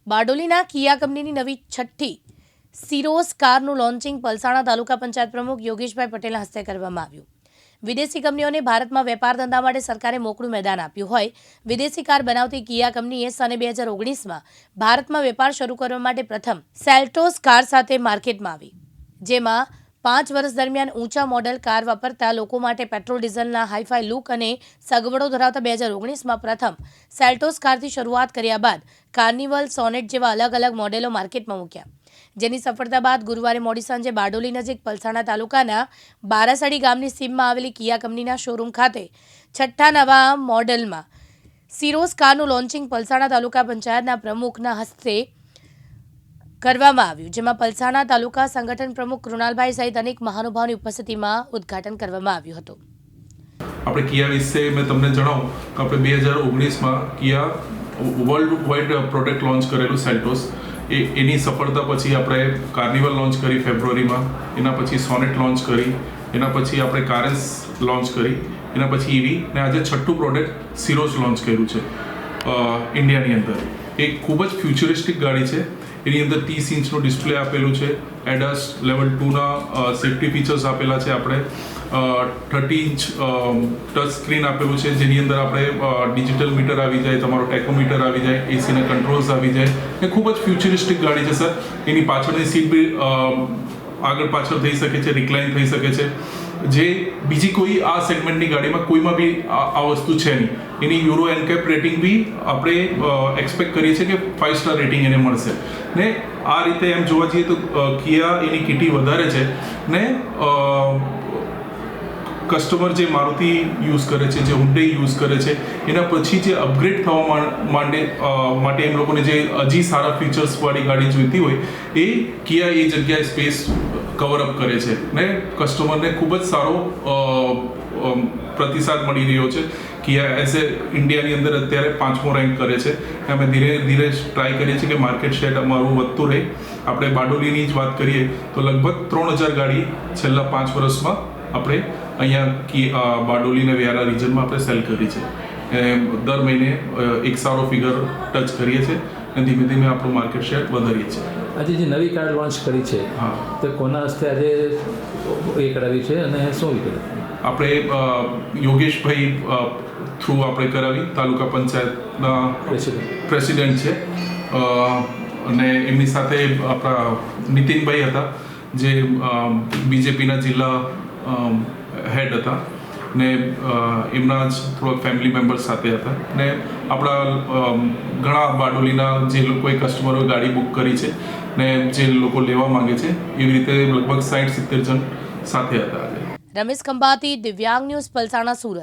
બારડોલીના કિયા કંપનીની નવી છઠ્ઠી સિરોસ કારનું લોન્ચિંગ પલસાણા તાલુકા પંચાયત પ્રમુખ યોગેશભાઈ પટેલના હસ્તે કરવામાં આવ્યું। વિદેશી કંપનીઓને ભારતમાં વેપાર ધંધા માટે સરકારે મોકળું મેદાન આપ્યું હોય વિદેશી કાર બનાવતી કિયા કંપનીએ સને 2019માં ભારતમાં વેપાર શરૂ કરવા માટે પ્રથમ સેલ્ટોસ કાર સાથે માર્કેટમાં આવી, જેમાં 5 વર્ષ દરમિયાન ઊંચા મોડલ કાર વાપરતા લોકો માટે પેટ્રોલ ડીઝલના હાઈફાઈ લુક અને સગવડો ધરાવતા 2019માં પ્રથમ સેલ્ટોસ કારથી શરૂઆત કર્યા બાદ કાર્નિવલ, સોનેટ જેવા અલગ અલગ મોડેલો માર્કેટમાં મૂક્યા, જેની સફળતા બાદ ગુરુવારે મોડી સાંજે બારડોલી નજીક પલસાણા તાલુકાના બારાસડી ગામની સીમમાં આવેલી કિયા કંપનીના શોરૂમ ખાતે છઠ્ઠા નવા મોડેલમાં સિરોસ કારનું લોન્ચિંગ પલસાણા તાલુકા પંચાયતના પ્રમુખના હસ્તે કરવામાં આવ્યું, જેમાં પલસાણા તાલુકા સંગઠન પ્રમુખ કૃણાલભાઈ સહિત અનેક મહાનુભાવોની ઉપસ્થિતિમાં ઉદ્ઘાટન કરવામાં આવ્યું હતું। આપણે કિયા વિશે મેં તમને જણાવું કે આપણે 2019માં કિયા વર્લ્ડ વાઇડ પ્રોડક્ટ લોન્ચ કરેલું સેલ્ટોસ, એની સફળતા પછી આપણે કાર્નિવલ લોન્ચ કરી ફેબ્રુઆરીમાં, એના પછી સોનેટ લોન્ચ કરી, એના પછી આપણે કારેન્સ લોન્ચ કરી, એના પછી ઈવી ને આજે છઠ્ઠું પ્રોડક્ટ સિરોસ લોન્ચ કર્યું છે ઇન્ડિયાની અંદર। એ ખૂબ જ ફ્યુચરિસ્ટિક ગાડી છે। એની અંદર 30 ઇંચનું ડિસ્પ્લે આપેલું છે, એડાસ લેવલ 2ના સેફ્ટી ફીચર્સ આપેલા છે, આપણે 30 ઇંચ ટચ સ્ક્રીન આપેલું છે, જેની અંદર આપણે ડિજિટલ મીટર આવી જાય, તમારો ટેકોમીટર આવી જાય, એસીના કંટ્રોલ્સ આવી જાય। એ ખૂબ જ ફ્યુચરિસ્ટિક ગાડી છે સર। એની પાછળની સીટ બી આગળ પાછળ થઈ શકે છે, રિક્લાઇન થઈ શકે છે, જે બીજી કોઈ આ સેગમેન્ટની ગાડીમાં કોઈમાં બી આ વસ્તુ છે નહીં। એની યુરો એનકેપ રેટિંગ બી આપણે એક્સપેક્ટ કરીએ છીએ કે 5 સ્ટાર રેટિંગ એને મળશે ને। આ રીતે એમ જોવા જઈએ તો કિયા એની કિટી વધારે છે ને કસ્ટમર જે મારુતિ યુઝ કરે છે, જે હુન્ડઈ યુઝ કરે છે, એના પછી જે અપગ્રેડ થવા માટે એમ લોકોને જે હજી સારા ફીચર્સવાળી ગાડી જોઈતી હોય એ કિયા એ જગ્યાએ સ્પેસ કવર અપ કરે છે ને કસ્ટમરને ખૂબ જ સારો પ્રતિસાદ મળી રહ્યો છે। કિયા એઝ એ ઇન્ડિયાની અંદર અત્યારે 5મો રેન્ક કરે છે। અમે ધીરે ધીરે ટ્રાય કરીએ છીએ કે માર્કેટ શેર અમારું વધતું રહે। આપણે બારડોલીની જ વાત કરીએ તો લગભગ 3000 ગાડી છેલ્લા 5 વર્ષમાં આપણે અહીંયા બારડોલી વ્યારા રિજનમાં આપણે સેલ કરી છે। દર મહિને એક સારો ફિગર ટચ કરીએ છીએ અને ધીમે ધીમે આપણું માર્કેટ શેર વધારીએ છીએ। આજે જે નવી કાર લોન્ચ કરી છે, હા, તો કોના હસ્તે આજે એ કરાવી છે અને શું આપણે યોગેશભાઈ થ્રુ આપણે કરાવી, તાલુકા પંચાયતના પ્રેસિડેન્ટ છે અને એમની સાથે આપણા નીતિનભાઈ હતા જે બીજેપીના જિલ્લા હેડ હતા ને એમના જ થોડાક ફેમિલી મેમ્બર્સ સાથે હતા ને આપણા ઘણા બારડોલીના જે લોકોએ કસ્ટમરોએ ગાડી બુક કરી છે ને જે લોકો લેવા માંગે છે એવી રીતે લગભગ 60-70 જણ સાથે હતા આજે। રમેશ ખંભાતી, દિવ્યાંગ ન્યૂઝ, પલસાણા, સુરત।